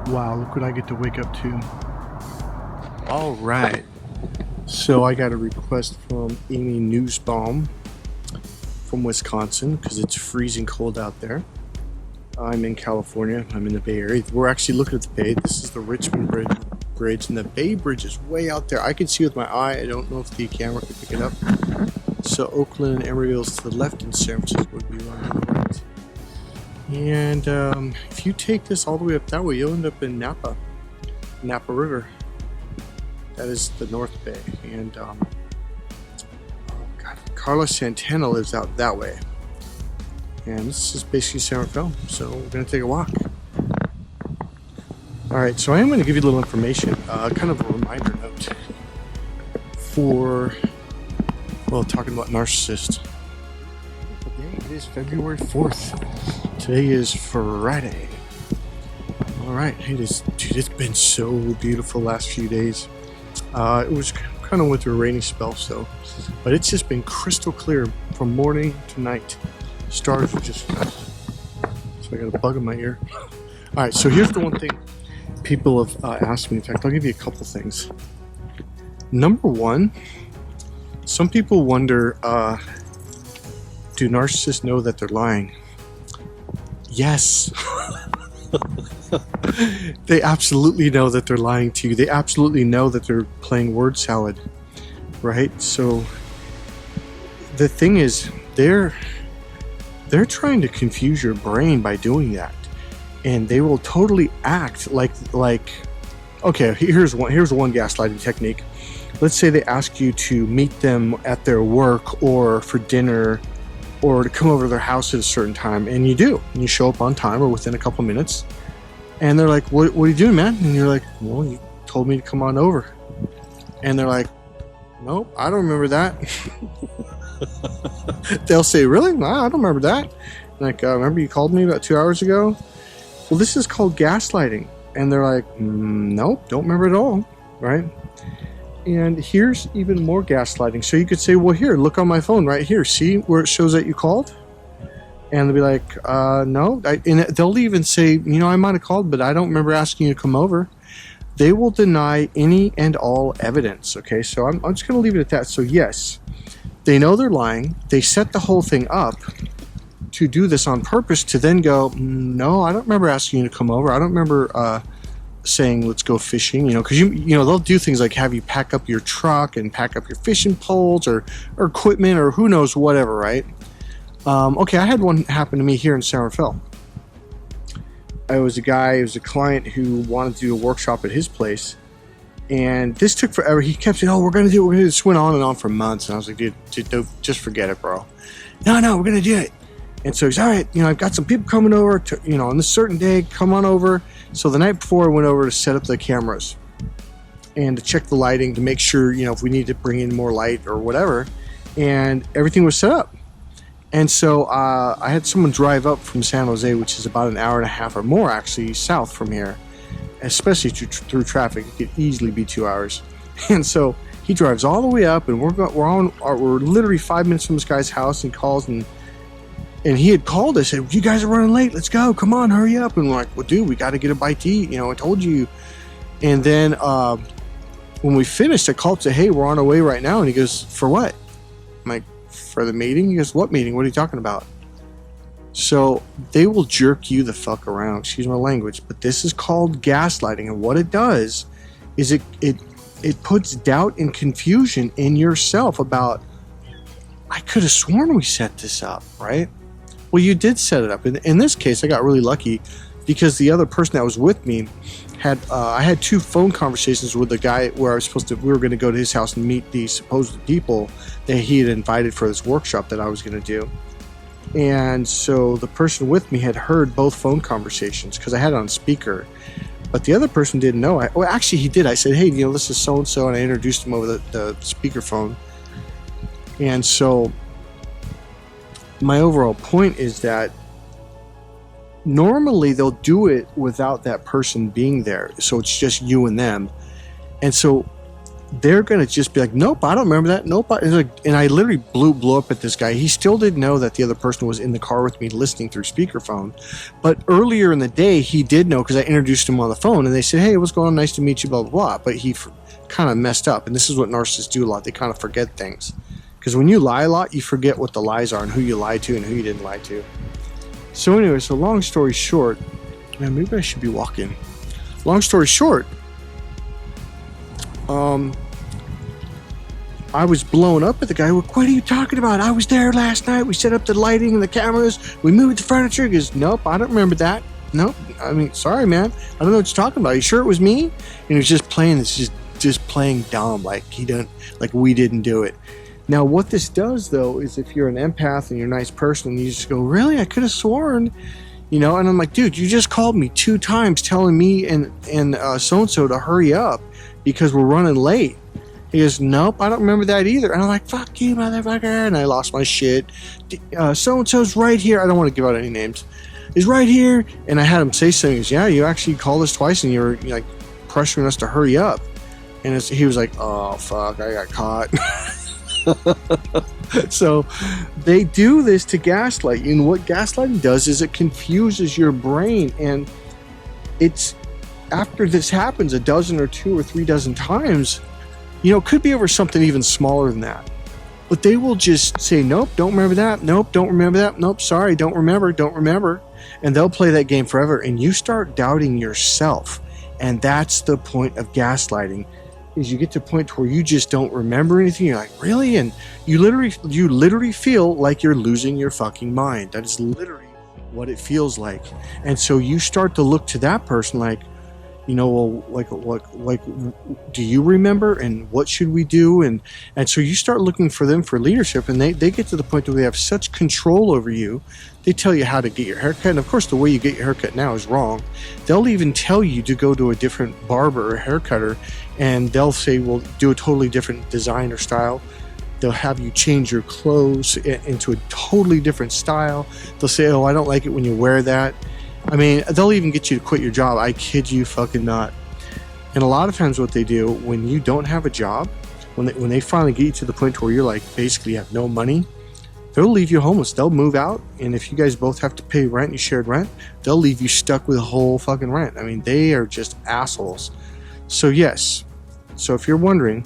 Wow, look what I get to wake up to. All right. So I got a request from Amy Newsbaum from Wisconsin because it's freezing cold out there. I'm in California. I'm in the Bay Area. We're actually looking at the Bay. This is the Richmond Bridge, and the Bay Bridge is way out there. I can see with my eye. I don't know if the camera can pick it up. So Oakland and Emeryville's to the left, and San Francisco would be on the right. And if you take this all the way up that way, you'll end up in Napa River. That is the North Bay. And God, Carlos Santana lives out that way. And this is basically San Rafael, so we're going to take a walk. Alright, so I am going to give you a little information, kind of a reminder note for, well, talking about Narcissist. Today it is February 4th. Today is Friday. Alright, it's been so beautiful the last few days. It was kind of went through a rainy spell, but it's just been crystal clear from morning to night. Stars are just, so I got a bug in my ear. Alright, so here's the one thing people have asked me. In fact, I'll give you a couple things. Number one, some people wonder, do narcissists know that they're lying? Yes. They absolutely know that they're lying to you. They absolutely know that they're playing word salad, right? So the thing is, they're trying to confuse your brain by doing that, and they will totally act like okay, here's one gaslighting technique. Let's say they ask you to meet them at their work or for dinner or to come over to their house at a certain time, and you do, and you show up on time or within a couple minutes, and they're like, what are you doing, man? And you're like, well, you told me to come on over. And they're like, nope, I don't remember that. They'll say, really? No, I don't remember that. Like, remember you called me about 2 hours ago? Well, this is called gaslighting. And they're like, nope, don't remember at all, right? And here's even more gaslighting. So you could say, well, here, look on my phone right here. See where it shows that you called? And they'll be like, no. And they'll even say, I might have called, but I don't remember asking you to come over. They will deny any and all evidence, okay? So I'm just going to leave it at that. So yes, they know they're lying. They set the whole thing up to do this on purpose to then go, no, I don't remember asking you to come over. I don't remember saying let's go fishing, because they'll do things like have you pack up your truck and pack up your fishing poles or equipment or who knows, whatever, right? Okay, I had one happen to me here in San Rafael. It was a client who wanted to do a workshop at his place, and this took forever. He kept saying, we're going to do it. This went on and on for months, and I was like, dude, just forget it, bro. No, we're going to do it. And so he's, all right, I've got some people coming over to, on this certain day, come on over. So the night before, I went over to set up the cameras and to check the lighting to make sure, if we need to bring in more light or whatever, and everything was set up. And so I had someone drive up from San Jose, which is about an hour and a half or more actually south from here, especially through traffic. It could easily be 2 hours. And so he drives all the way up, and we're literally 5 minutes from this guy's house, and calls, and he had called us, said, you guys are running late, let's go, come on, hurry up. And we're like, well, dude, we got to get a bite to eat, I told you. And then when we finished, I called and said, hey, we're on our way right now. And he goes, for what? I'm like, for the meeting? He goes, what meeting? What are you talking about? So they will jerk you the fuck around, excuse my language, but this is called gaslighting. And what it does is it puts doubt and confusion in yourself about, I could have sworn we set this up, right? Well, you did set it up. In this case, I got really lucky because the other person that was with me I had 2 phone conversations with the guy where we were going to go to his house and meet these supposed people that he had invited for this workshop that I was going to do. And so the person with me had heard both phone conversations because I had it on speaker, but the other person didn't know. Well, actually he did. I said, hey, this is so-and-so, and I introduced him over the speakerphone. And so my overall point is that normally they'll do it without that person being there. So it's just you and them. And so they're gonna just be like, nope, I don't remember that. Nope. And I literally blew up at this guy. He still didn't know that the other person was in the car with me listening through speakerphone. But earlier in the day, he did know because I introduced him on the phone, and they said, hey, what's going on? Nice to meet you, blah, blah, blah. But he kind of messed up. And this is what narcissists do a lot. They kind of forget things. Because when you lie a lot, you forget what the lies are and who you lied to and who you didn't lie to. So anyway, so long story short, man, maybe I should be walking. Long story short, I was blown up at the guy. What are you talking about? I was there last night. We set up the lighting and the cameras. We moved the furniture. He goes, nope, I don't remember that. Nope. I mean, sorry, man. I don't know what you're talking about. Are you sure it was me? And he was just playing this, just playing dumb, like we didn't do it. Now, what this does, though, is if you're an empath and you're a nice person, and you just go, really? I could have sworn, you know? And I'm like, dude, you just called me 2 times telling me and so-and-so to hurry up because we're running late. He goes, nope, I don't remember that either. And I'm like, fuck you, motherfucker. And I lost my shit. So-and-so's right here. I don't want to give out any names. He's right here. And I had him say something. He goes, yeah, you actually called us twice and you're like pressuring us to hurry up. And he was like, oh, fuck, I got caught. So they do this to gaslight you. And what gaslighting does is it confuses your brain. And it's after this happens a dozen or 2 or 3 dozen times, you know, it could be over something even smaller than that. But they will just say, nope, don't remember that. Nope, don't remember that. Nope, sorry, don't remember. And they'll play that game forever. And you start doubting yourself. And that's the point of gaslighting, is you get to a point where you just don't remember anything. You're like, really? And you literally feel like you're losing your fucking mind. That is literally what it feels like. And so you start to look to that person like, you know, well, like, do you remember? And what should we do? And so you start looking for them for leadership, and they get to the point where they have such control over you. They tell you how to get your haircut. And of course, the way you get your haircut now is wrong. They'll even tell you to go to a different barber or haircutter, and they'll say, well, do a totally different design or style. They'll have you change your clothes into a totally different style. They'll say, oh, I don't like it when you wear that. I mean, they'll even get you to quit your job. I kid you fucking not. And a lot of times what they do when you don't have a job, when they finally get you to the point where you're like basically have no money, they'll leave you homeless. They'll move out. And if you guys both have to pay rent, you shared rent, they'll leave you stuck with a whole fucking rent. I mean, they are just assholes. So yes. So if you're wondering,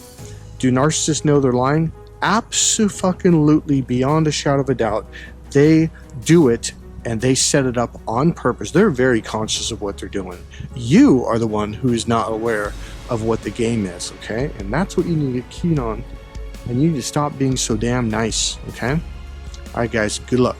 do narcissists know they're lying? Abso-fucking-lutely, beyond a shadow of a doubt. They do it. And they set it up on purpose. They're very conscious of what they're doing. You are the one who is not aware of what the game is, okay? And that's what you need to get keen on. And you need to stop being so damn nice, okay? All right, guys, good luck.